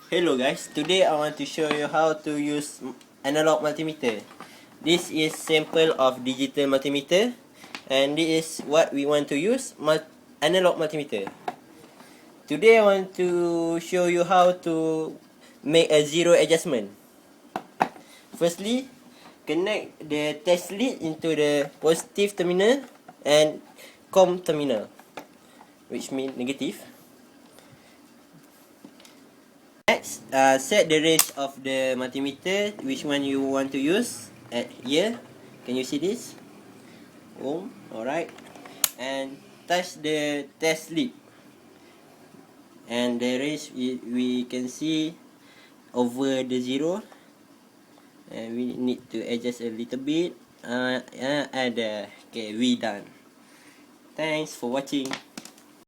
Hello guys, today I want to show you how to use analog multimeter. This is sample of digital multimeter and this is what we want to use, analog multimeter. Today I want to show you how to make a zero adjustment. Firstly, connect the test lead into the positive terminal and COM terminal, which means negative. Next, set the range of the multimeter, which one you want to use at here. Can you see this? Ohm, alright. And touch the test lead. And the range we can see over the zero. And we need to adjust a little bit. Okay, we done. Thanks for watching.